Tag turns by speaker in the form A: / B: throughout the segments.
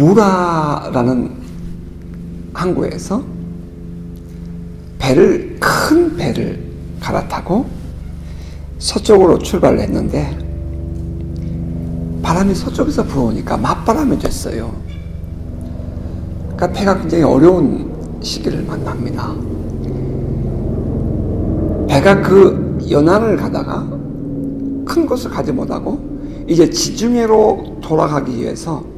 A: 무라라는 항구에서 큰 배를 갈아타고 서쪽으로 출발을 했는데 바람이 서쪽에서 불어오니까 맞바람이 됐어요. 그러니까 배가 굉장히 어려운 시기를 만납니다. 배가 그 연안을 가다가 큰 곳을 가지 못하고 이제 지중해로 돌아가기 위해서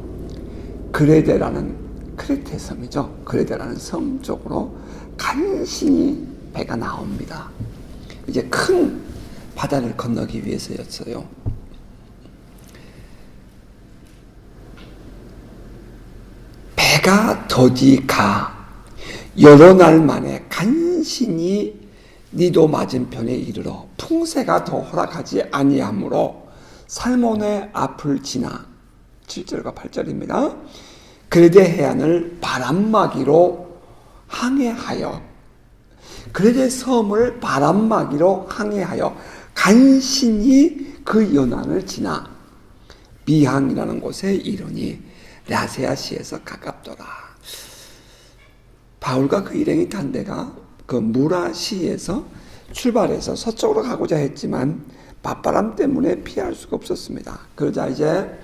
A: 그레데라는 크레테 섬이죠. 그레데라는 섬 쪽으로 간신히 배가 나옵니다. 이제 큰 바다를 건너기 위해서였어요. 배가 더디 가 여러 날 만에 간신히 니도 맞은편에 이르러 풍세가 더 허락하지 아니하므로 살몬의 앞을 지나 7절과 8절입니다. 그레데 해안을 바람막이로 항해하여 그레데 섬을 바람막이로 항해하여 간신히 그 연안을 지나 미항이라는 곳에 이르니 라세아시에서 가깝더라. 바울과 그 일행이 탄 데가 그 무라시에서 출발해서 서쪽으로 가고자 했지만 맞바람 때문에 피할 수가 없었습니다. 그러자 이제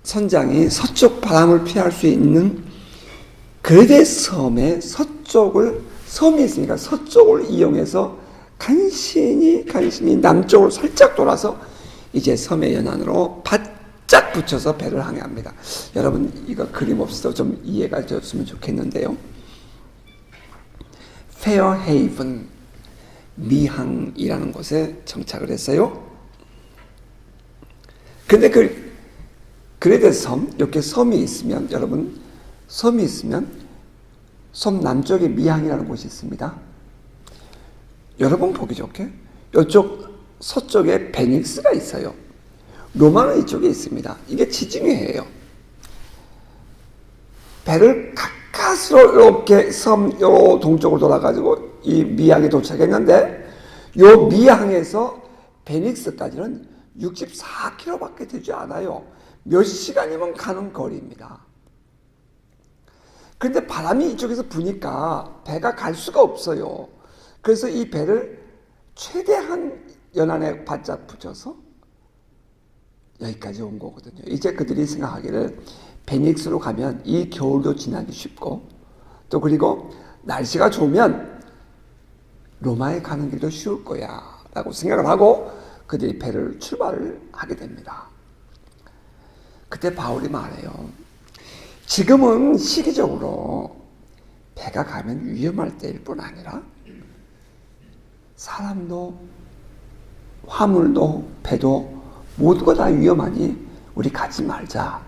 A: 선장이 서쪽 바람을 피할 수 있는 그레데 섬의 섬이 있으니까 서쪽을 이용해서 간신히 남쪽으로 살짝 돌아서 이제 섬의 연안으로 바짝 붙여서 배를 항해합니다. 여러분 이거 그림 없어도 좀 이해가 되었으면 좋겠는데요. 페어헤이븐 미항이라는 곳에 정착을 했어요. 근데 그레데 섬, 이렇게 섬이 있으면, 여러분, 섬이 있으면, 섬 남쪽에 미항이라는 곳이 있습니다. 여러분 보기 좋게, 이쪽 서쪽에 베닉스가 있어요. 로마는 이쪽에 있습니다. 이게 지중해예요. 배를 가까스로 이렇게 섬 요 동쪽으로 돌아가지고 이 미항에 도착했는데 요 미항에서 베닉스까지는 64km밖에 되지 않아요. 몇 시간이면 가는 거리입니다. 그런데 바람이 이쪽에서 부니까 배가 갈 수가 없어요. 그래서 이 배를 최대한 연안에 바짝 붙여서 여기까지 온 거거든요. 이제 그들이 생각하기를 베닉스로 가면 이 겨울도 지나기 쉽고 또 그리고 날씨가 좋으면 로마에 가는 길도 쉬울 거야 라고 생각을 하고 그들이 배를 출발을 하게 됩니다. 그때 바울이 말해요. 지금은 시기적으로 배가 가면 위험할 때일 뿐 아니라 사람도 화물도 배도 모두가 다 위험하니 우리 가지 말자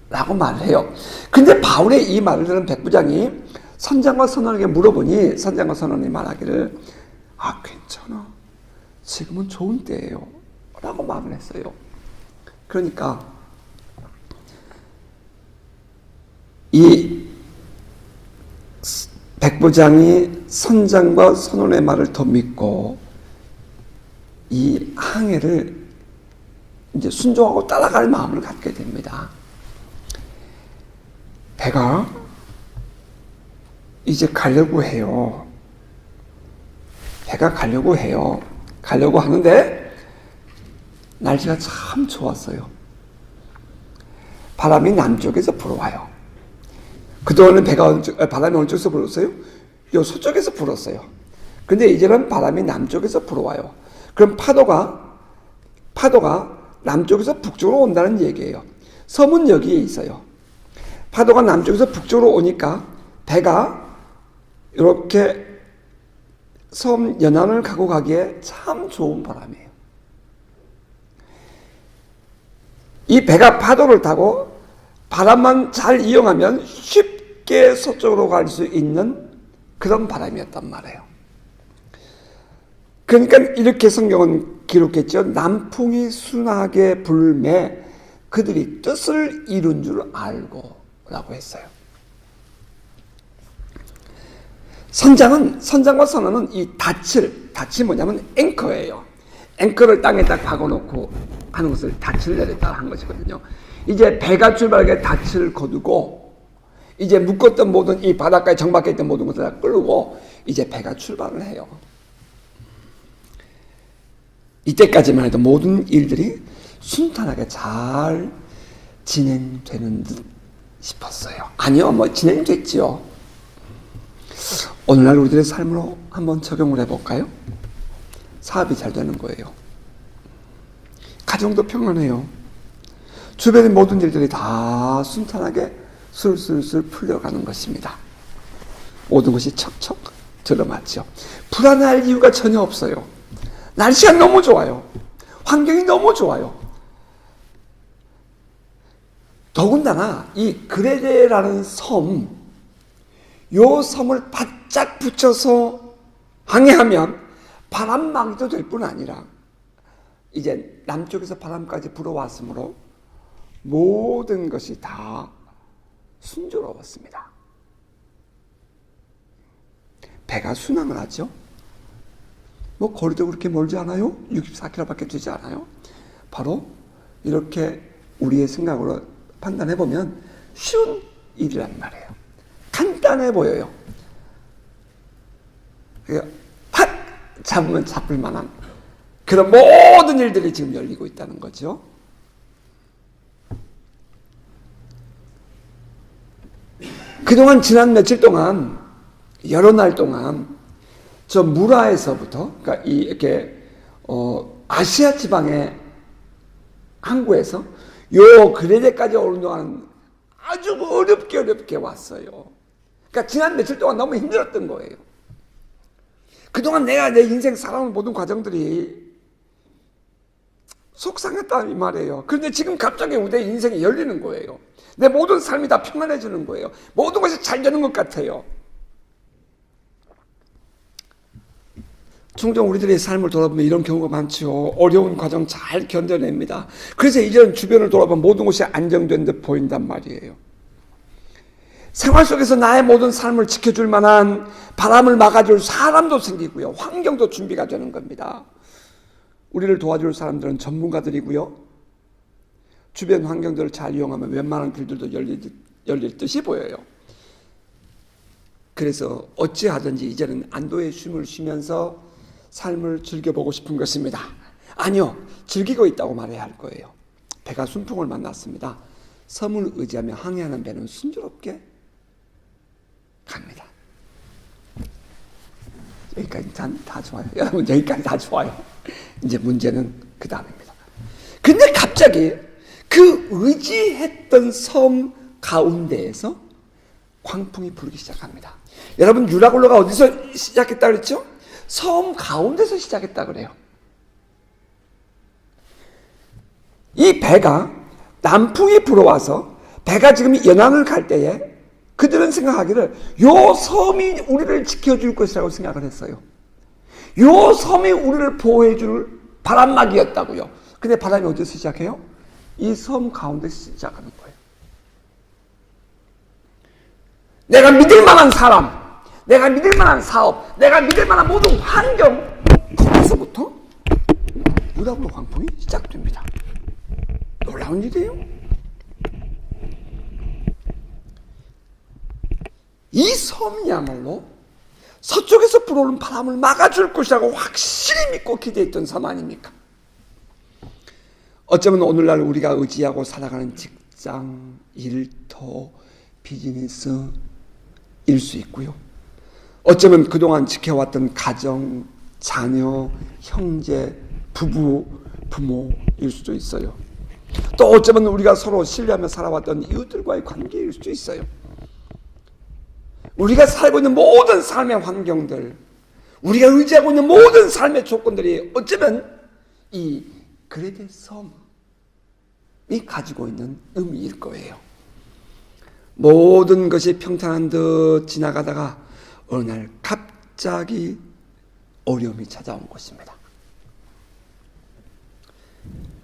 A: 라고 말을 해요. 근데 바울의 이 말을 들은 백부장이 선장과 선원에게 물어보니 선장과 선원이 말하기를 괜찮아. 지금은 좋은 때예요 라고 말을 했어요. 그러니까 이 백부장이 선장과 선원의 말을 더 믿고 이 항해를 이제 순종하고 따라갈 마음을 갖게 됩니다. 배가 이제 가려고 해요. 배가 가려고 해요. 가려고 하는데 날씨가 참 좋았어요. 바람이 남쪽에서 불어와요. 그동안은 바람이 어느 쪽에서 불었어요? 요 서쪽에서 불었어요. 근데 이제는 바람이 남쪽에서 불어와요. 그럼 파도가 남쪽에서 북쪽으로 온다는 얘기예요. 섬은 여기에 있어요. 파도가 남쪽에서 북쪽으로 오니까 배가 이렇게 섬 연안을 가고 가기에 참 좋은 바람이에요. 이 배가 파도를 타고 바람만 잘 이용하면 쉽게 서쪽으로 갈 수 있는 그런 바람이었단 말이에요. 그러니까 이렇게 성경은 기록했죠. 남풍이 순하게 불매 그들이 뜻을 이룬 줄 알고 라고 했어요. 선장과 선원은 이 닻이 뭐냐면 앵커예요. 앵커를 땅에 딱 박아놓고 하는 것을 닻을 내렸다 한 것이거든요. 이제 배가 출발하게 닻을 거두고 이제 묶었던 모든 이 바닷가에 정박해 있던 모든 것을 다 끌고 이제 배가 출발을 해요. 이때까지만 해도 모든 일들이 순탄하게 잘 진행되는 듯 싶었어요. 아니요, 뭐 진행됐지요. 오늘날 우리들의 삶으로 한번 적용을 해볼까요? 사업이 잘 되는 거예요. 가정도 평안해요. 주변의 모든 일들이 다 순탄하게 술술술 풀려가는 것입니다. 모든 것이 척척 들어맞죠. 불안할 이유가 전혀 없어요. 날씨가 너무 좋아요. 환경이 너무 좋아요. 더군다나 이 그레데라는 섬, 요 섬을 바짝 붙여서 항해하면 바람막이도 될 뿐 아니라 이제 남쪽에서 바람까지 불어왔으므로 모든 것이 다 순조로웠습니다. 배가 순항을 하죠. 뭐 거리도 그렇게 멀지 않아요. 64km밖에 되지 않아요. 바로 이렇게 우리의 생각으로 판단해 보면 쉬운 일이란 말이에요. 간단해 보여요. 팍 잡으면 잡을 만한 그런 모든 일들이 지금 열리고 있다는 거죠. 그동안 지난 며칠 동안 여러 날 동안 저 무라에서부터 그러니까 이렇게 아시아 지방의 항구에서 요 그레데까지 오는 동안 아주 어렵게 왔어요. 그러니까 지난 며칠 동안 너무 힘들었던 거예요. 그동안 내가 내 인생 살아온 모든 과정들이 속상했다 이 말이에요. 그런데 지금 갑자기 내 인생이 열리는 거예요. 내 모든 삶이 다 평안해지는 거예요. 모든 것이 잘 되는 것 같아요. 종종 우리들의 삶을 돌아보면 이런 경우가 많죠. 어려운 과정 잘 견뎌냅니다. 그래서 이제는 주변을 돌아보면 모든 것이 안정된 듯 보인단 말이에요. 생활 속에서 나의 모든 삶을 지켜줄 만한 바람을 막아줄 사람도 생기고요. 환경도 준비가 되는 겁니다. 우리를 도와줄 사람들은 전문가들이고요. 주변 환경들을 잘 이용하면 웬만한 길들도 열릴 듯이 보여요. 그래서 어찌하든지 이제는 안도의 쉼을 쉬면서 삶을 즐겨보고 싶은 것입니다. 아니요, 즐기고 있다고 말해야 할 거예요. 배가 순풍을 만났습니다. 섬을 의지하며 항해하는 배는 순조롭게 갑니다. 여기까지 다 좋아요. 여러분 여기까지 다 좋아요. 이제 문제는 그 다음입니다. 근데 갑자기 그 의지했던 섬 가운데에서 광풍이 불기 시작합니다. 여러분 유라굴로가 어디서 시작했다 그랬죠? 섬 가운데서 시작했다 그래요. 이 배가 남풍이 불어와서 배가 지금 연안을 갈 때에 그들은 생각하기를 요 섬이 우리를 지켜줄 것이라고 생각을 했어요. 요 섬이 우리를 보호해줄 바람막이였다고요. 근데 바람이 어디서 시작해요? 이 섬 가운데서 시작하는 거예요. 내가 믿을 만한 사람, 내가 믿을 만한 사업, 내가 믿을 만한 모든 환경, 거기서부터 유라굴로 광풍이 시작됩니다. 놀라운 일이에요. 이 섬이야말로 서쪽에서 불어오는 바람을 막아줄 것이라고 확실히 믿고 기대했던 섬 아닙니까? 어쩌면 오늘날 우리가 의지하고 살아가는 직장, 일터, 비즈니스일 수 있고요. 어쩌면 그동안 지켜왔던 가정, 자녀, 형제, 부부, 부모일 수도 있어요. 또 어쩌면 우리가 서로 신뢰하며 살아왔던 이웃들과의 관계일 수도 있어요. 우리가 살고 있는 모든 삶의 환경들, 우리가 의지하고 있는 모든 삶의 조건들이 어쩌면 이 그레데 섬이 가지고 있는 의미일 거예요. 모든 것이 평탄한 듯 지나가다가 어느 날 갑자기 어려움이 찾아온 것입니다.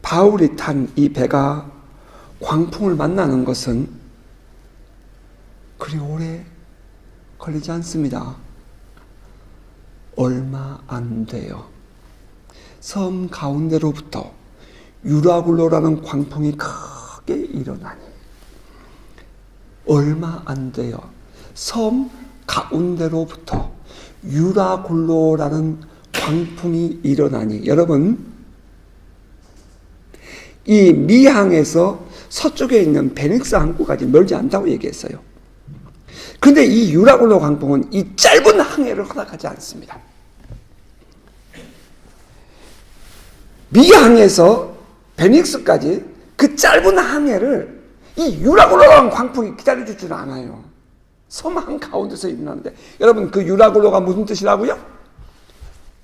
A: 바울이 탄 이 배가 광풍을 만나는 것은 그리 오래 걸리지 않습니다. 얼마 안 돼요. 섬 가운데로부터 유라굴로라는 광풍이 크게 일어나니 얼마 안 돼요. 섬 가운데로부터 유라굴로라는 광풍이 일어나니, 여러분, 이 미항에서 서쪽에 있는 베닉스 항구까지 멀지 않다고 얘기했어요. 그런데 이 유라굴로 광풍은 이 짧은 항해를 허락하지 않습니다. 미항에서 베닉스까지 그 짧은 항해를 이 유라굴로라는 광풍이 기다려주지는 않아요. 섬 한가운데서 일어나는데, 여러분, 그 유라굴로가 무슨 뜻이라고요?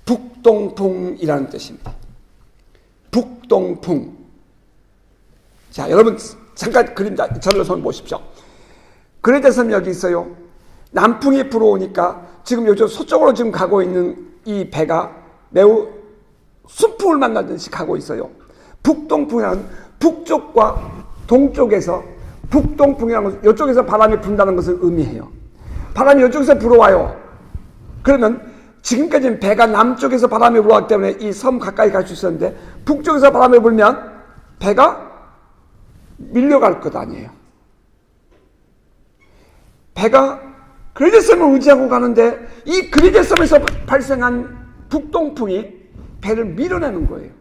A: 북동풍이라는 뜻입니다. 북동풍. 자, 여러분, 잠깐 그림자, 저를 손 보십시오. 그레데 섬 여기 있어요. 남풍이 불어오니까 지금 요즘 서쪽으로 지금 가고 있는 이 배가 매우 순풍을 만나듯이 가고 있어요. 북동풍이라는 북쪽과 동쪽에서, 북동풍이라는 것은 이쪽에서 바람이 분다는 것을 의미해요. 바람이 이쪽에서 불어와요. 그러면 지금까지는 배가 남쪽에서 바람이 불어왔기 때문에 이 섬 가까이 갈 수 있었는데, 북쪽에서 바람이 불면 배가 밀려갈 것 아니에요. 배가 그리데섬을 의지하고 가는데 이 그리데섬에서 발생한 북동풍이 배를 밀어내는 거예요.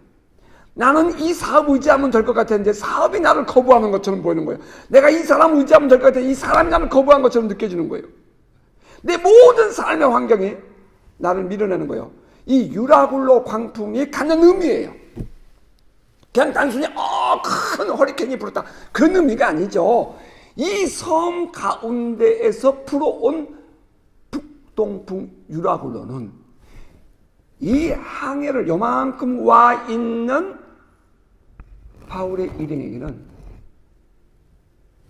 A: 나는 이 사업 의지하면 될 것 같았는데 사업이 나를 거부하는 것처럼 보이는 거예요. 내가 이 사람 의지하면 될 것 같았는데 이 사람이 나를 거부한 것처럼 느껴지는 거예요. 내 모든 삶의 환경이 나를 밀어내는 거예요. 이 유라굴로 광풍이 갖는 의미예요. 그냥 단순히 큰 허리케인이 불었다, 그런 의미가 아니죠. 이 섬 가운데에서 불어온 북동풍 유라굴로는 이 항해를 요만큼 와 있는 바울의 일행에게는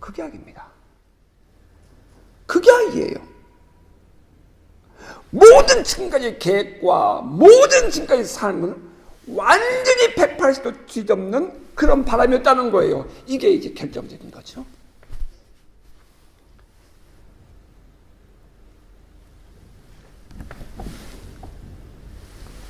A: 극약입니다. 극약이에요. 모든 지금까지 계획과 모든 지금까지 삶은 완전히 180도 뒤덮는 그런 바람이었다는 거예요. 이게 이제 결정적인 거죠.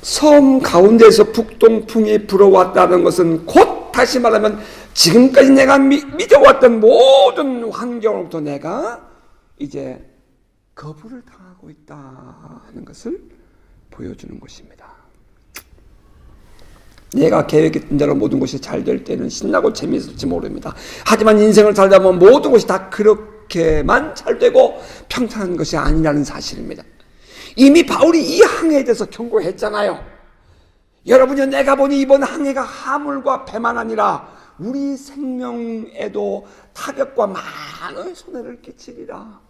A: 섬 가운데에서 북동풍이 불어왔다는 것은 곧 다시 말하면 지금까지 내가 믿어왔던 모든 환경으로부터 내가 이제 거부를 당하고 있다는 것을 보여주는 것입니다. 내가 계획했던 대로 모든 것이 잘 될 때는 신나고 재미있을지 모릅니다. 하지만 인생을 살다 보면 모든 것이 다 그렇게만 잘 되고 평탄한 것이 아니라는 사실입니다. 이미 바울이 이 항해에 대해서 경고했잖아요. 여러분이, 내가 보니 이번 항해가 하물과 배만 아니라 우리 생명에도 타격과 많은 손해를 끼치리라.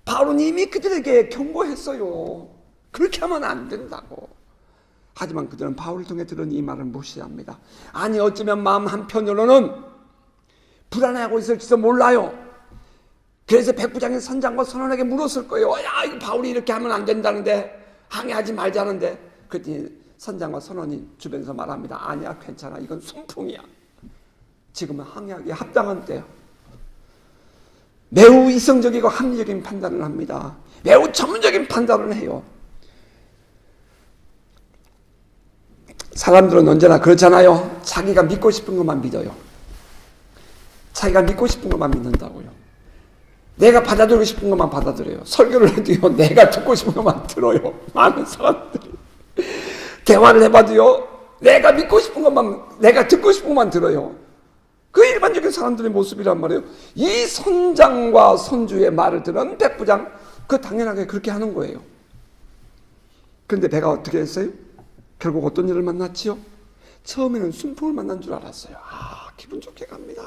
A: 바울은 이미 그들에게 경고했어요. 그렇게 하면 안 된다고. 하지만 그들은 바울을 통해 들은 이 말을 무시합니다. 아니, 어쩌면 마음 한편으로는 불안해하고 있을지도 몰라요. 그래서 백부장이 선장과 선원에게 물었을 거예요. 야, 이거 바울이 이렇게 하면 안 된다는데, 항해하지 말자는데. 그랬더니 선장과 선원이 주변에서 말합니다. 아니야, 괜찮아, 이건 순풍이야. 지금은 항해하기에 합당한 때요. 매우 이성적이고 합리적인 판단을 합니다. 매우 전문적인 판단을 해요. 사람들은 언제나 그렇잖아요. 자기가 믿고 싶은 것만 믿어요. 자기가 믿고 싶은 것만 믿는다고요. 내가 받아들이고 싶은 것만 받아들여요. 설교를 해도요, 내가 듣고 싶은 것만 들어요. 많은 사람들이. 대화를 해봐도요, 내가 믿고 싶은 것만, 내가 듣고 싶은 것만 들어요. 그 일반적인 사람들의 모습이란 말이에요. 이 선장과 선주의 말을 들은 백부장, 그 당연하게 그렇게 하는 거예요. 그런데 배가 어떻게 했어요? 결국 어떤 일을 만났지요? 처음에는 순풍을 만난 줄 알았어요. 기분 좋게 갑니다.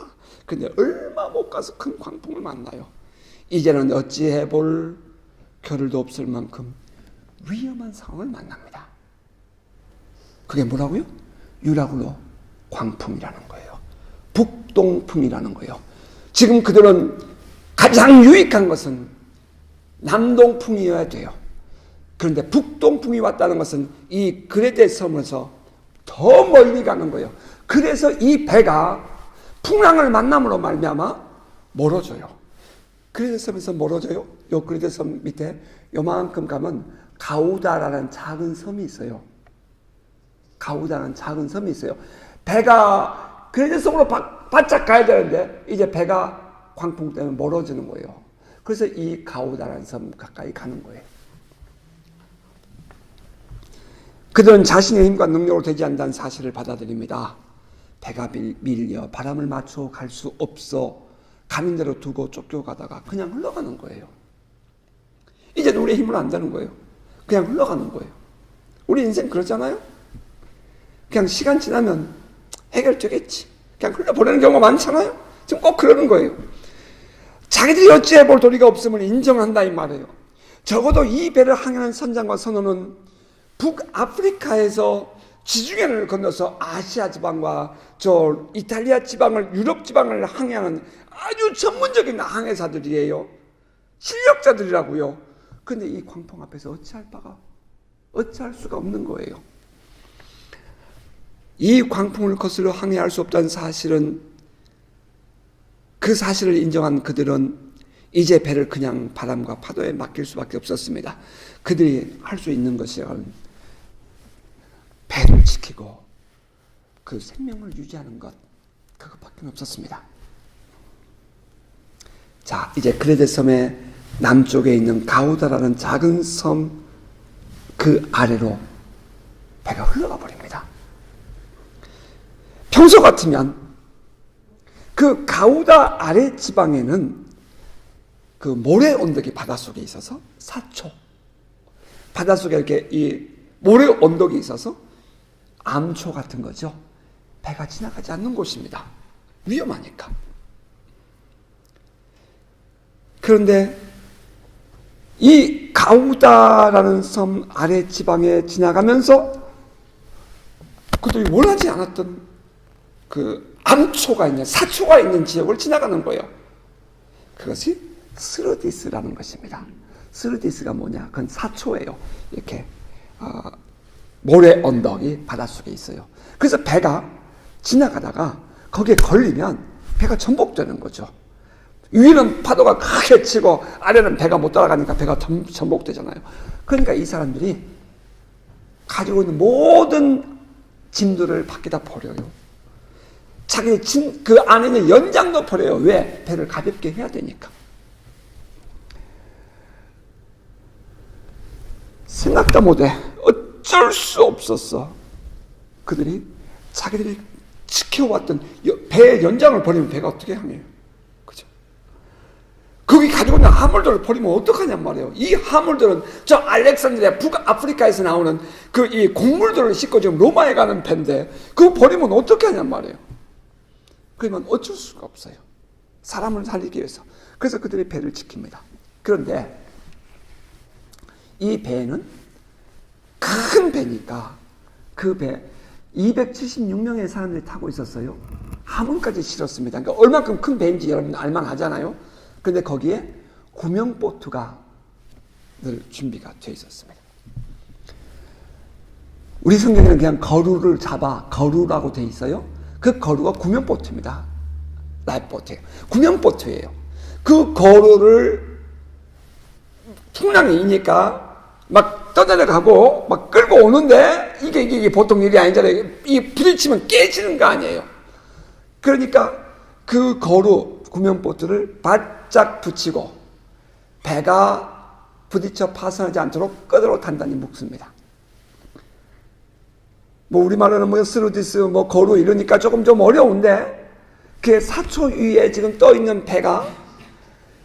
A: 근데 얼마 못 가서 큰 광풍을 만나요. 이제는 어찌해 볼 겨를도 없을 만큼 위험한 상황을 만납니다. 그게 뭐라고요? 유라굴로 광풍이라는 거예요. 북동풍이라는 거예요. 지금 그들은 가장 유익한 것은 남동풍이어야 돼요. 그런데 북동풍이 왔다는 것은 이 그레데 섬에서 더 멀리 가는 거예요. 그래서 이 배가 풍랑을 만남으로 말미암아 멀어져요. 그레데 섬에서 멀어져요. 요 그레데 섬 밑에 요만큼 가면 가우다라는 작은 섬이 있어요. 가우다라는 작은 섬이 있어요. 배가 그레데 섬으로 바짝 가야 되는데 이제 배가 광풍 때문에 멀어지는 거예요. 그래서 이 가우다라는 섬 가까이 가는 거예요. 그들은 자신의 힘과 능력으로 되지 않는다는 사실을 받아들입니다. 배가 밀려 바람을 맞춰 갈 수 없어 가는 대로 두고 쫓겨가다가 그냥 흘러가는 거예요. 이제는 우리의 힘으로 안 되는 거예요. 그냥 흘러가는 거예요. 우리 인생 그렇잖아요. 그냥 시간 지나면 해결되겠지. 그냥 흘러보내는 경우가 많잖아요. 지금 꼭 그러는 거예요. 자기들이 어찌해 볼 도리가 없음을 인정한다 이 말이에요. 적어도 이 배를 항해하는 선장과 선원은 북아프리카에서 지중해를 건너서 아시아 지방과 저 이탈리아 지방을 유럽 지방을 항해하는 아주 전문적인 항해사들이에요. 실력자들이라고요. 근데 이 광풍 앞에서 어찌할 수가 없는 거예요. 이 광풍을 거슬러 항해할 수 없다는 사실은 그 사실을 인정한 그들은 이제 배를 그냥 바람과 파도에 맡길 수밖에 없었습니다. 그들이 할 수 있는 것은 배를 지키고 그 생명을 유지하는 것, 그것밖에 없었습니다. 자, 이제 그레데 섬의 남쪽에 있는 가우다라는 작은 섬 그 아래로 배가 흘러가 버립니다. 평소 같으면 그 가우다 아래 지방에는 그 모래 언덕이 바닷속에 있어서 사초, 바닷속에 이렇게 이 모래 언덕이 있어서 암초 같은 거죠. 배가 지나가지 않는 곳입니다. 위험하니까. 그런데 이 가우다라는 섬 아래 지방에 지나가면서 그들이 원하지 않았던 그 암초가 있는, 사초가 있는 지역을 지나가는 거예요. 그것이 스르디스라는 것입니다. 스르디스가 뭐냐? 그건 사초예요. 이렇게 모래 언덕이 바닷속에 있어요. 그래서 배가 지나가다가 거기에 걸리면 배가 전복되는 거죠. 위는 파도가 크게 치고 아래는 배가 못 따라가니까 배가 전복되잖아요. 그러니까 이 사람들이 가지고 있는 모든 짐들을 밖에다 버려요. 자기 짐 그 안에 있는 연장도 버려요. 왜? 배를 가볍게 해야 되니까. 생각도 못해. 어쩔 수 없었어. 그들이 자기들이 지켜왔던 배의 연장을 버리면 배가 어떻게 향해요? 그죠? 거기 가지고 있는 화물들을 버리면 어떡하냔 말이에요. 이 화물들은 저 알렉산드리아 북아프리카에서 나오는 그 이 곡물들을 싣고 지금 로마에 가는 배인데 그거 버리면 어떻게 하냔 말이에요. 그러면 어쩔 수가 없어요. 사람을 살리기 위해서. 그래서 그들이 배를 지킵니다. 그런데 이 배는 큰 배니까 그 배 276명의 사람들이 타고 있었어요. 하문까지 실었습니다. 그러니까 얼만큼 큰 배인지 여러분 알만하잖아요. 그런데 거기에 구명보트가 늘 준비가 되어 있었습니다. 우리 성경에는 그냥 거루를 잡아 거루라고 되어 있어요. 그 거루가 구명보트입니다. 라이프보트예요. 구명보트예요. 그 거루를 풍랑이 이니까 막 떠내려가고 막 끌고 오는데 이게 보통 일이 아니잖아요. 이 부딪히면 깨지는 거 아니에요. 그러니까 그 거루 구명보트를 바짝 붙이고 배가 부딪혀 파손하지 않도록 끄드로 단단히 묶습니다. 뭐 우리말로는 뭐 스루디스 뭐 거루 이러니까 조금 좀 어려운데 그 사초 위에 지금 떠 있는 배가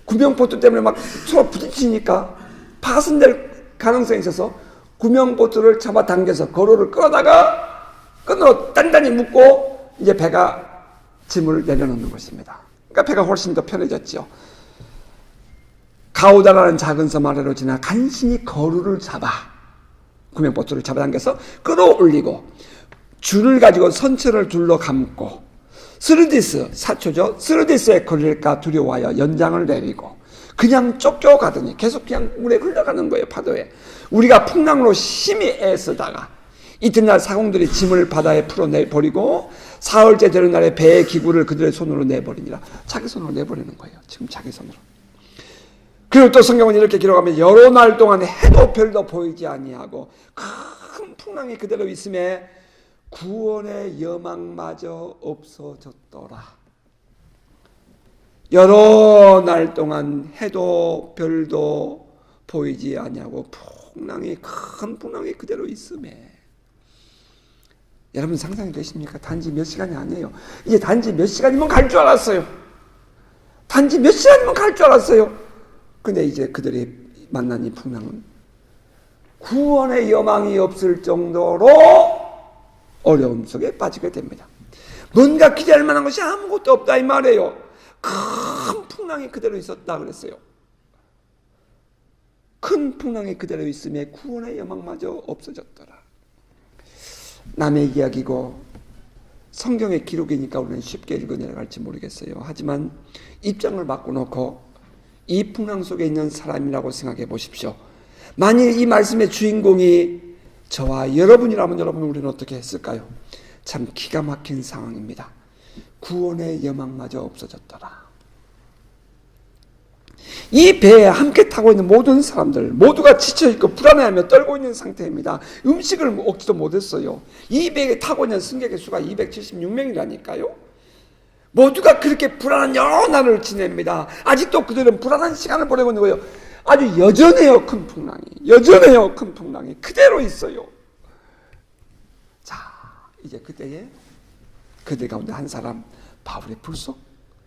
A: 구명보트 때문에 막 서로 부딪히니까 파손될 가능성이 있어서 구명보트를 잡아당겨서 거루를 끌어다가 끈으로 단단히 묶고 이제 배가 짐을 내려놓는 것입니다. 그러니까 배가 훨씬 더 편해졌죠. 가우다라는 작은 섬 아래로 지나 간신히 거루를 잡아 구명보트를 잡아당겨서 끌어올리고 줄을 가지고 선체를 둘러 감고 스르디스 사초죠. 스르디스에 걸릴까 두려워하여 연장을 내리고 그냥 쫓겨가더니 계속 그냥 물에 흘러가는 거예요. 파도에. 우리가 풍랑으로 심히 애쓰다가 이튿날 사공들이 짐을 바다에 풀어내버리고 사흘째 되는 날에 배의 기구를 그들의 손으로 내버리니라. 자기 손으로 내버리는 거예요. 지금 자기 손으로. 그리고 또 성경은 이렇게 기록하면 여러 날 동안 해도 별도 보이지 아니하고 큰 풍랑이 그대로 있음에 구원의 여망마저 없어졌더라. 여러 날 동안 해도 별도 보이지 아니하고 큰 풍랑이 그대로 있음에, 여러분 상상이 되십니까? 단지 몇 시간이 아니에요. 이제 단지 몇 시간이면 갈 줄 알았어요. 단지 몇 시간이면 갈 줄 알았어요. 근데 이제 그들이 만난 이 풍랑은 구원의 여망이 없을 정도로 어려움 속에 빠지게 됩니다. 뭔가 기대할 만한 것이 아무것도 없다 이 말이에요. 큰 풍랑이 그대로 있었다 그랬어요. 큰 풍랑이 그대로 있음에 구원의 여망마저 없어졌더라. 남의 이야기고 성경의 기록이니까 우리는 쉽게 읽어 내려갈지 모르겠어요. 하지만 입장을 바꿔놓고 이 풍랑 속에 있는 사람이라고 생각해 보십시오. 만일 이 말씀의 주인공이 저와 여러분이라면 여러분 우리는 어떻게 했을까요? 참 기가 막힌 상황입니다. 구원의 여망마저 없어졌더라. 이 배에 함께 타고 있는 모든 사람들 모두가 지쳐있고 불안해하며 떨고 있는 상태입니다. 음식을 먹지도 못했어요. 이 배에 타고 있는 승객의 수가 276명이라니까요. 모두가 그렇게 불안한 여러 날을 지냅니다. 아직도 그들은 불안한 시간을 보내고 있는 거예요. 아주 여전해요. 큰 풍랑이. 여전해요. 큰 풍랑이 그대로 있어요. 자, 이제 그때에 그들 가운데 한 사람 바울이 불쑥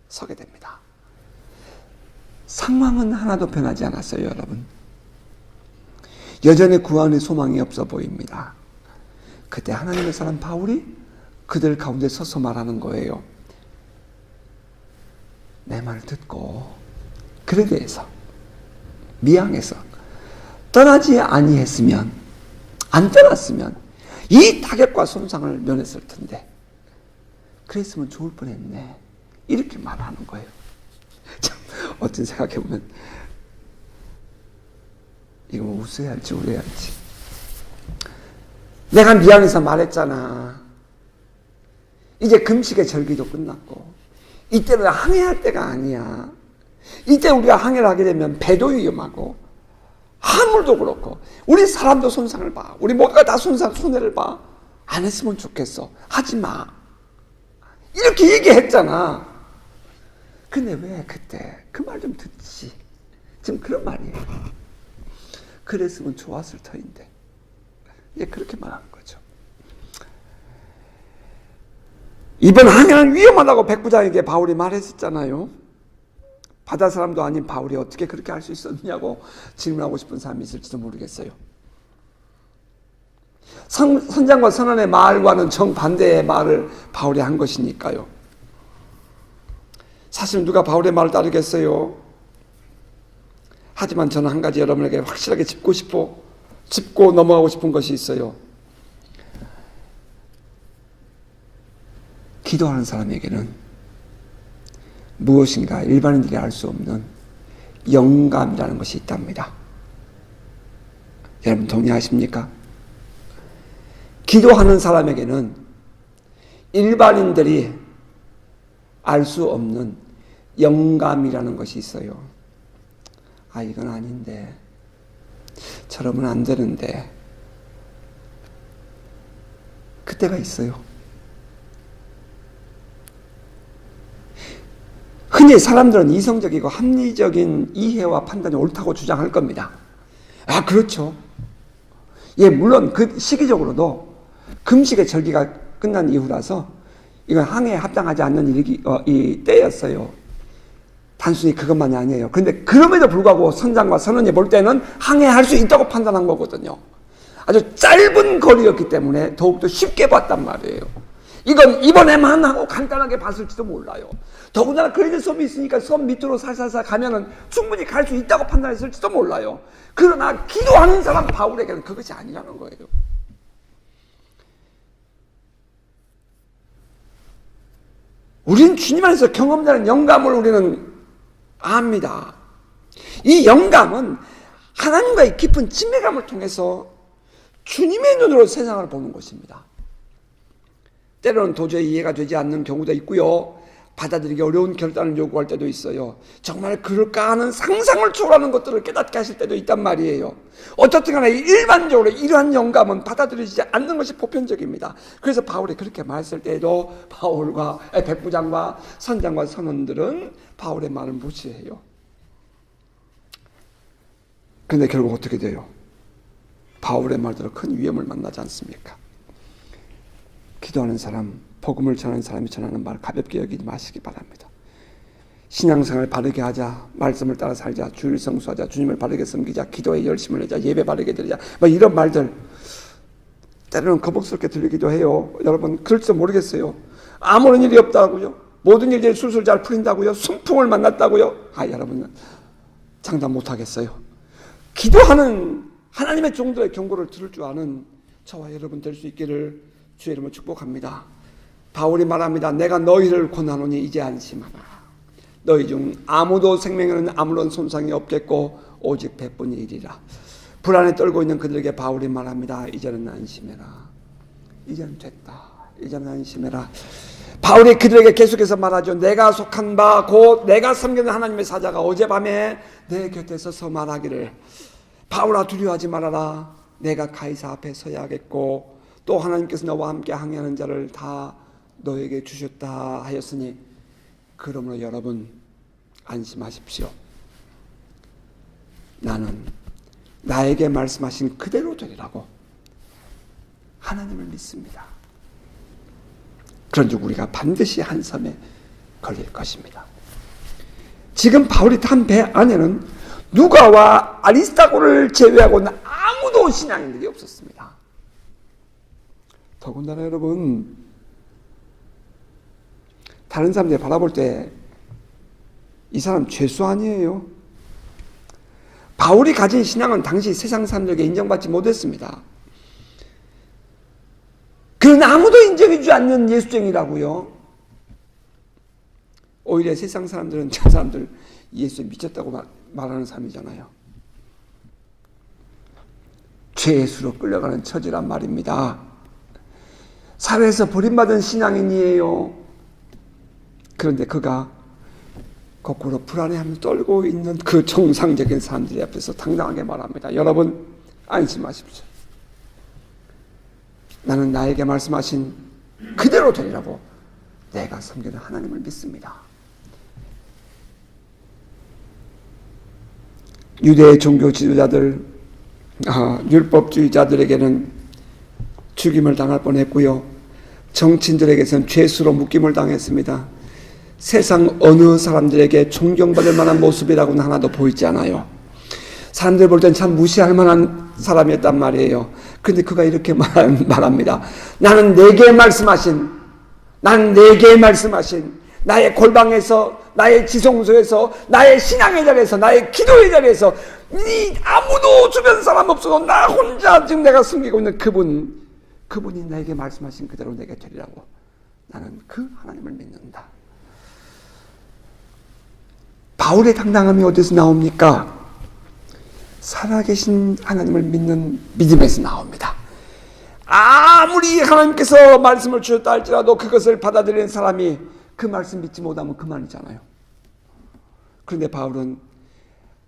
A: 서게 됩니다. 상황은 하나도 변하지 않았어요, 여러분. 여전히 구원의 소망이 없어 보입니다. 그때 하나님의 사람 바울이 그들 가운데 서서 말하는 거예요. 내 말을 듣고 그에 대해서 미항해서 떠나지 아니했으면, 안 떠났으면 이 타격과 손상을 면했을 텐데 그랬으면 좋을 뻔했네, 이렇게 말하는 거예요. 참, 어떤 생각해보면 이거 뭐 웃어야 할지 울어야 할지. 내가 미항해서 말했잖아. 이제 금식의 절기도 끝났고 이때는 항해할 때가 아니야. 이때 우리가 항해를 하게 되면 배도 위험하고 화물도 그렇고 우리 사람도 손상을 봐. 우리 모두가 다 손해를 봐. 안 했으면 좋겠어. 하지 마. 이렇게 얘기했잖아. 근데 왜 그때 그 말 좀 듣지? 지금 그런 말이에요. 그랬으면 좋았을 터인데. 이제 그렇게 말하는 거죠. 이번 항해는 위험하다고 백부장에게 바울이 말했었잖아요. 바다 사람도 아닌 바울이 어떻게 그렇게 할 수 있었느냐고 질문하고 싶은 사람이 있을지도 모르겠어요. 선장과 선원의 말과는 정반대의 말을 바울이 한 것이니까요. 사실 누가 바울의 말을 따르겠어요? 하지만 저는 한 가지 여러분에게 확실하게 짚고 넘어가고 싶은 것이 있어요. 기도하는 사람에게는 무엇인가 일반인들이 알 수 없는 영감이라는 것이 있답니다. 여러분 동의하십니까? 기도하는 사람에게는 일반인들이 알 수 없는 영감이라는 것이 있어요. 아, 이건 아닌데, 저러면 안 되는데, 그때가 있어요. 흔히 사람들은 이성적이고 합리적인 이해와 판단이 옳다고 주장할 겁니다. 아, 그렇죠. 예, 물론 그 시기적으로도 금식의 절기가 끝난 이후라서 이건 항해에 합당하지 않는 이 때였어요. 단순히 그것만이 아니에요. 그런데 그럼에도 불구하고 선장과 선원이 볼 때는 항해할 수 있다고 판단한 거거든요. 아주 짧은 거리였기 때문에 더욱더 쉽게 봤단 말이에요. 이건 이번에만 하고 간단하게 봤을지도 몰라요. 더군다나 그레이드 섬이 있으니까 섬 밑으로 살살살 가면은 충분히 갈 수 있다고 판단했을지도 몰라요. 그러나 기도하는 사람 바울에게는 그것이 아니라는 거예요. 우리는 주님 안에서 경험되는 영감을 우리는 압니다. 이 영감은 하나님과의 깊은 친밀감을 통해서 주님의 눈으로 세상을 보는 것입니다. 때로는 도저히 이해가 되지 않는 경우도 있고요. 받아들이기 어려운 결단을 요구할 때도 있어요. 정말 그럴까 하는 상상을 초월하는 것들을 깨닫게 하실 때도 있단 말이에요. 어떻든 간에 일반적으로 이러한 영감은 받아들이지 않는 것이 보편적입니다. 그래서 바울이 그렇게 말했을 때에도 백부장과 선장과 선원들은 바울의 말을 무시해요. 그런데 결국 어떻게 돼요? 바울의 말대로 큰 위험을 만나지 않습니까? 기도하는 사람, 복음을 전하는 사람이 전하는 말 가볍게 여기지 마시기 바랍니다. 신앙생활을 바르게 하자, 말씀을 따라 살자, 주일 성수하자, 주님을 바르게 섬기자, 기도에 열심을 내자, 예배 바르게 드리자, 이런 말들 때로는 거북스럽게 들리기도 해요. 여러분 그럴지도 모르겠어요. 아무런 일이 없다고요? 모든 일들이 술술 잘 풀린다고요? 순풍을 만났다고요? 여러분 장담 못하겠어요. 기도하는 하나님의 종들의 경고를 들을 줄 아는 저와 여러분 될 수 있기를 주의 이름으로 축복합니다. 바울이 말합니다. 내가 너희를 권하노니 이제 안심하라. 너희 중 아무도 생명에는 아무런 손상이 없겠고 오직 배뿐이 일이라. 불안에 떨고 있는 그들에게 바울이 말합니다. 이제는 안심해라. 이제는 됐다. 이제는 안심해라. 바울이 그들에게 계속해서 말하죠. 내가 속한 바 곧 내가 섬기는 하나님의 사자가 어젯밤에 내 곁에 서서 말하기를 바울아 두려워하지 말아라. 내가 가이사 앞에 서야 하겠고 또 하나님께서 너와 함께 항해하는 자를 다 너에게 주셨다 하였으니 그러므로 여러분 안심하십시오. 나는 나에게 말씀하신 그대로 되리라고 하나님을 믿습니다. 그런즉 우리가 반드시 한 섬에 걸릴 것입니다. 지금 바울이 탄 배 안에는 누가와 아리스타고를 제외하고는 아무도 신앙인들이 없었습니다. 더군다나 여러분 다른 사람들이 바라볼 때 이 사람 죄수 아니에요? 바울이 가진 신앙은 당시 세상 사람들에게 인정받지 못했습니다. 그는 아무도 인정해주지 않는 예수쟁이라고요. 오히려 세상 사람들은 저 사람들 예수에 미쳤다고 말하는 사람이잖아요. 죄의 수로 끌려가는 처지란 말입니다. 사회에서 버림받은 신앙인이에요. 그런데 그가 거꾸로 불안해하며 떨고 있는 그 정상적인 사람들이 앞에서 당당하게 말합니다. 여러분 안심하십시오. 나는 나에게 말씀하신 그대로 되리라고 내가 섬기는 하나님을 믿습니다. 유대 종교 지도자들, 율법주의자들에게는 죽임을 당할 뻔했고요. 정치인들에게서는 죄수로 묶임을 당했습니다. 세상 어느 사람들에게 존경받을 만한 모습이라고는 하나도 보이지 않아요. 사람들 볼 땐 참 무시할 만한 사람이었단 말이에요. 그런데 그가 이렇게 말합니다. 나는 내게 말씀하신 나의 골방에서, 나의 지성소에서, 나의 신앙의 자리에서, 나의 기도의 자리에서 아무도 주변 사람 없어도 나 혼자 지금 내가 섬기고 있는 그분이 나에게 말씀하신 그대로 내게 되리라고 나는 그 하나님을 믿는다. 바울의 당당함이 어디서 나옵니까? 살아계신 하나님을 믿는 믿음에서 나옵니다. 아무리 하나님께서 말씀을 주셨다 할지라도 그것을 받아들이는 사람이 그 말씀 믿지 못하면 그만이잖아요. 그런데 바울은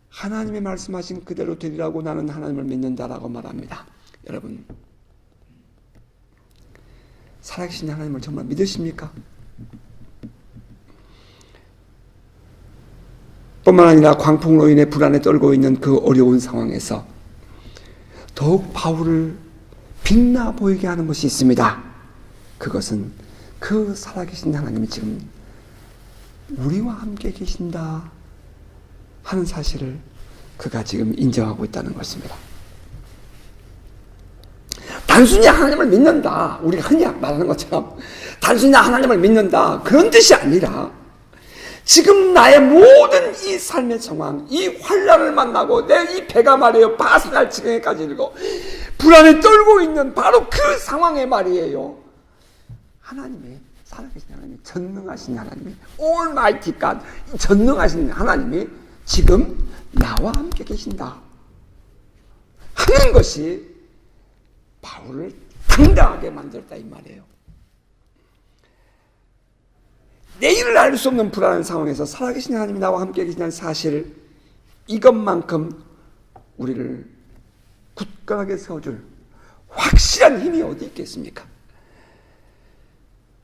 A: 하나님의 말씀하신 그대로 되리라고 나는 하나님을 믿는다라고 말합니다. 여러분 살아계신 하나님을 정말 믿으십니까? 뿐만 아니라 광풍으로 인해 불안에 떨고 있는 그 어려운 상황에서 더욱 바울을 빛나 보이게 하는 것이 있습니다. 그것은 그 살아계신 하나님이 지금 우리와 함께 계신다 하는 사실을 그가 지금 인정하고 있다는 것입니다. 단순히 하나님을 믿는다, 우리가 흔히 말하는 것처럼 단순히 하나님을 믿는다 그런 뜻이 아니라 지금 나의 모든 이 삶의 상황, 이 환난을 만나고 내 이 배가 말이에요 바스날 지경에까지 이르고 불안에 떨고 있는 바로 그 상황에 말이에요. 하나님이 살아계신 하나님이 전능하신 하나님이 Almighty God, 전능하신 하나님이 지금 나와 함께 계신다 하는 것이 바울을 당당하게 만들었다 이 말이에요. 내일을 알 수 없는 불안한 상황에서 살아계신 하나님이 나와 함께 계시다는 사실, 이것만큼 우리를 굳건하게 세워줄 확실한 힘이 어디 있겠습니까?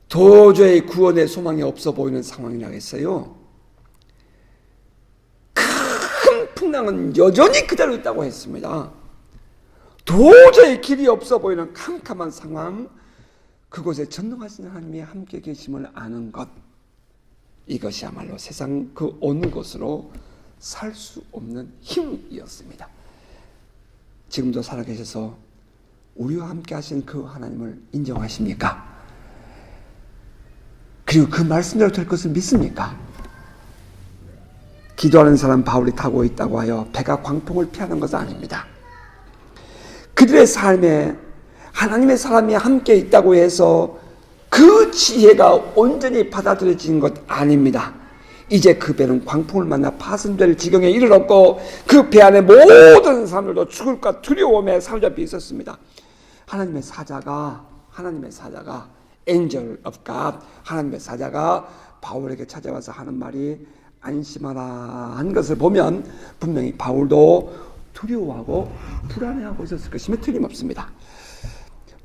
A: 도저히 구원의 소망이 없어 보이는 상황이라겠어요. 큰 풍랑은 여전히 그대로 있다고 했습니다. 도저히 길이 없어 보이는 캄캄한 상황, 그곳에 전능하신 하나님이 함께 계심을 아는 것, 이것이야말로 세상 그 어느 곳으로 살 수 없는 힘이었습니다. 지금도 살아계셔서 우리와 함께 하신 그 하나님을 인정하십니까? 그리고 그 말씀대로 될 것을 믿습니까? 기도하는 사람 바울이 타고 있다고 하여 배가 광풍을 피하는 것은 아닙니다. 그들의 삶에 하나님의 사람이 함께 있다고 해서 그 지혜가 온전히 받아들여지는 것 아닙니다. 이제 그 배는 광풍을 만나 파손될 지경에 이르렀고 그 배 안에 모든 사람들도 죽을까 두려움에 사로잡혀 있었습니다. 하나님의 사자가 Angel of God, 하나님의 사자가 바울에게 찾아와서 하는 말이 안심하라 한 것을 보면 분명히 바울도 두려워하고 불안해하고 있었을 것임에 틀림없습니다.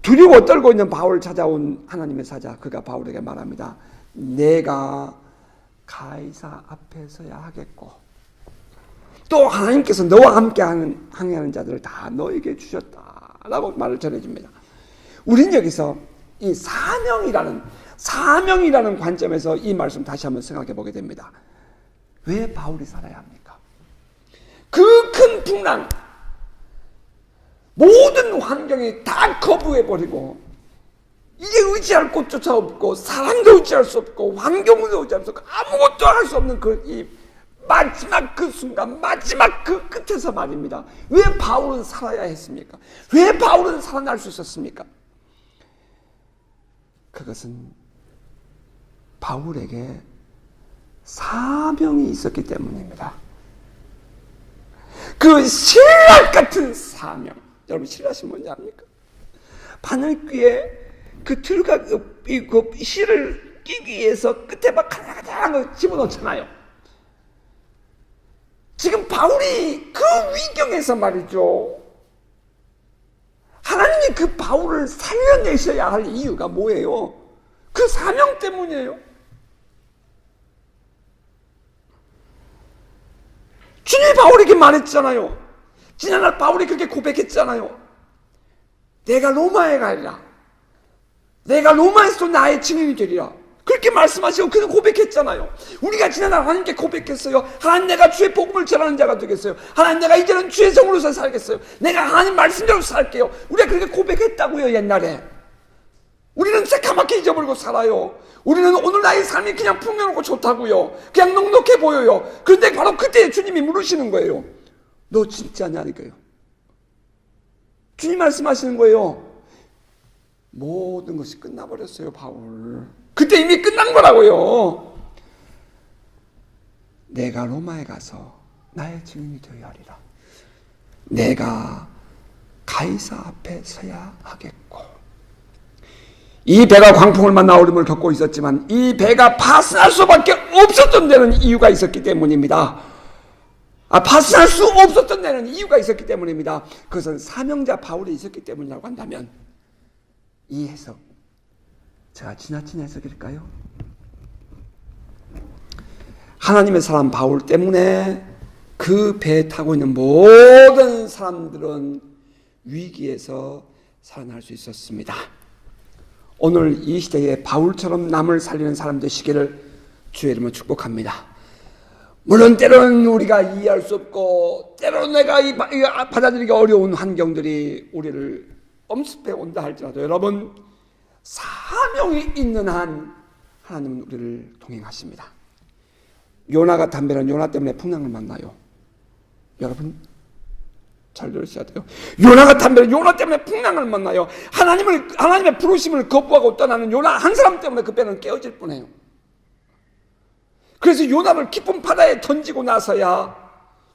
A: 두려워 떨고 있는 바울을 찾아온 하나님의 사자, 그가 바울에게 말합니다. 내가 가이사 앞에 서야 하겠고 또 하나님께서 너와 함께 항해하는 자들을 다 너에게 주셨다라고 말을 전해줍니다. 우린 여기서 이 사명이라는 관점에서 이 말씀 다시 한번 생각해 보게 됩니다. 왜 바울이 살아야 합니까? 그 큰 풍랑, 모든 환경이 다 거부해버리고 이제 의지할 곳조차 없고 사람도 의지할 수 없고 환경도 의지할 수 없고 아무것도 할 수 없는 이 마지막 그 순간, 마지막 그 끝에서 말입니다. 왜 바울은 살아야 했습니까? 왜 바울은 살아날 수 있었습니까? 그것은 바울에게 사명이 있었기 때문입니다. 그 신라 같은 사명. 여러분 신라시 뭔지 압니까? 바늘귀에 그 들과 그 실을 끼기 위해서 끝에 막 가다한 거 집어넣잖아요. 지금 바울이 그 위경에서 말이죠. 하나님이 그 바울을 살려내셔야 할 이유가 뭐예요? 그 사명 때문이에요. 주님이 바울에게 말했잖아요. 지난날 바울이 그렇게 고백했잖아요. 내가 로마에 가리라. 내가 로마에서도 나의 증인이 되리라. 그렇게 말씀하시고 그는 고백했잖아요. 우리가 지난날 하나님께 고백했어요. 하나님, 내가 주의 복음을 전하는 자가 되겠어요. 하나님, 내가 이제는 주의 성으로서 살겠어요. 내가 하나님 말씀대로 살게요. 우리가 그렇게 고백했다고요. 옛날에 우리는 새까맣게 잊어버리고 살아요. 우리는 오늘 나의 삶이 그냥 풍요롭고 좋다고요. 그냥 넉넉해 보여요. 그런데 바로 그때 주님이 물으시는 거예요. 너 진짜냐니까요. 주님 말씀하시는 거예요. 모든 것이 끝나버렸어요, 바울. 그때 이미 끝난 거라고요. 내가 로마에 가서 나의 증인이 되어야 하리라. 내가 가이사 앞에 서야 하겠고. 이 배가 광풍을 만나 어려움을 겪고 있었지만 이 배가 파손할 수밖에 없었던 데는 이유가 있었기 때문입니다. 파손할 수 없었던 데는 이유가 있었기 때문입니다. 그것은 사명자 바울이 있었기 때문이라고 한다면 이 해석, 제가 지나친 해석일까요? 하나님의 사람 바울 때문에 그 배에 타고 있는 모든 사람들은 위기에서 살아날 수 있었습니다. 오늘 이 시대에 바울처럼 남을 살리는 사람 되시기를 주의 이름으로 축복합니다. 물론 때로는 우리가 이해할 수 없고 때로는 내가 받아들이기 어려운 환경들이 우리를 엄습해 온다 할지라도 여러분, 사명이 있는 한 하나님은 우리를 동행하십니다. 요나가 담배는 요나 때문에 풍랑을 만나요. 여러분 잘 들으셔야 돼요. 요나가 담배는 요나 때문에 풍랑을 만나요. 하나님의 부르심을 거부하고 떠나는 요나 한 사람 때문에 그 배는 깨어질 뻔해요. 그래서 요나를 깊은 바다에 던지고 나서야,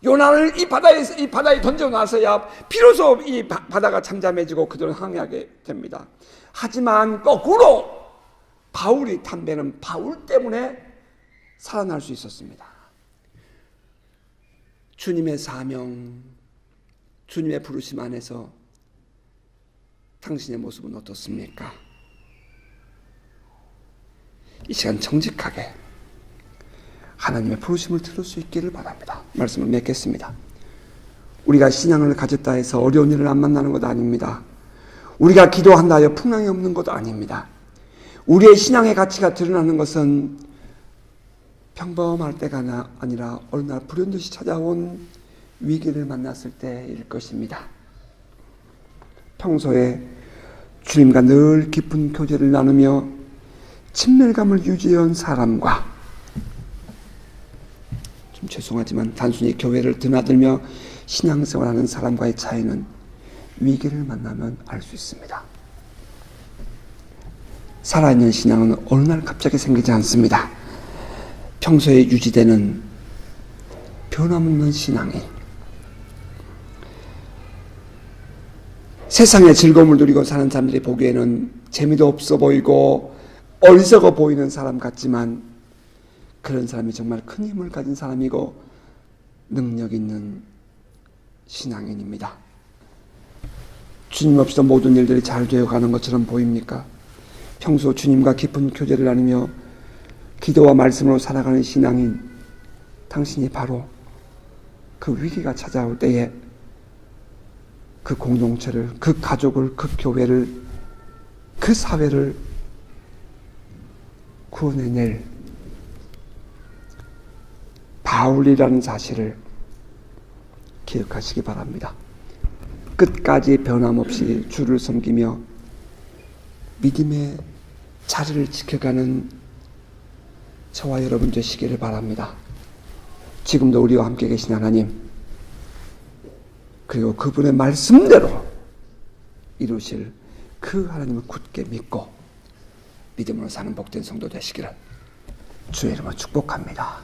A: 요나를 이 바다에 던지고 나서야 비로소 이 바다가 잠잠해지고 그들은 항해하게 됩니다. 하지만 거꾸로 바울이 탄 배는 바울 때문에 살아날 수 있었습니다. 주님의 사명, 주님의 부르심 안에서 당신의 모습은 어떻습니까? 이 시간 정직하게 하나님의 부르심을 들을 수 있기를 바랍니다. 말씀을 맺겠습니다. 우리가 신앙을 가졌다 해서 어려운 일을 안 만나는 것 아닙니다. 우리가 기도한다 하여 풍랑이 없는 것도 아닙니다. 우리의 신앙의 가치가 드러나는 것은 평범할 때가 아니라 어느 날 불현듯이 찾아온 위기를 만났을 때일 것입니다. 평소에 주님과 늘 깊은 교제를 나누며 친밀감을 유지해온 사람과, 좀 죄송하지만 단순히 교회를 드나들며 신앙생활하는 사람과의 차이는 위기를 만나면 알 수 있습니다. 살아있는 신앙은 어느 날 갑자기 생기지 않습니다. 평소에 유지되는 변함없는 신앙이 세상의 즐거움을 누리고 사는 사람들이 보기에는 재미도 없어 보이고 어리석어 보이는 사람 같지만, 그런 사람이 정말 큰 힘을 가진 사람이고 능력 있는 신앙인입니다. 주님 없이도 모든 일들이 잘 되어가는 것처럼 보입니까? 평소 주님과 깊은 교제를 나누며 기도와 말씀으로 살아가는 신앙인 당신이 바로 그 위기가 찾아올 때에 그 공동체를, 그 가족을, 그 교회를, 그 사회를 구원해낼 바울이라는 사실을 기억하시기 바랍니다. 끝까지 변함없이 주를 섬기며 믿음의 자리를 지켜가는 저와 여러분 되시기를 바랍니다. 지금도 우리와 함께 계신 하나님, 그리고 그분의 말씀대로 이루실 그 하나님을 굳게 믿고 믿음으로 사는 복된 성도 되시기를 주의 이름으로 축복합니다.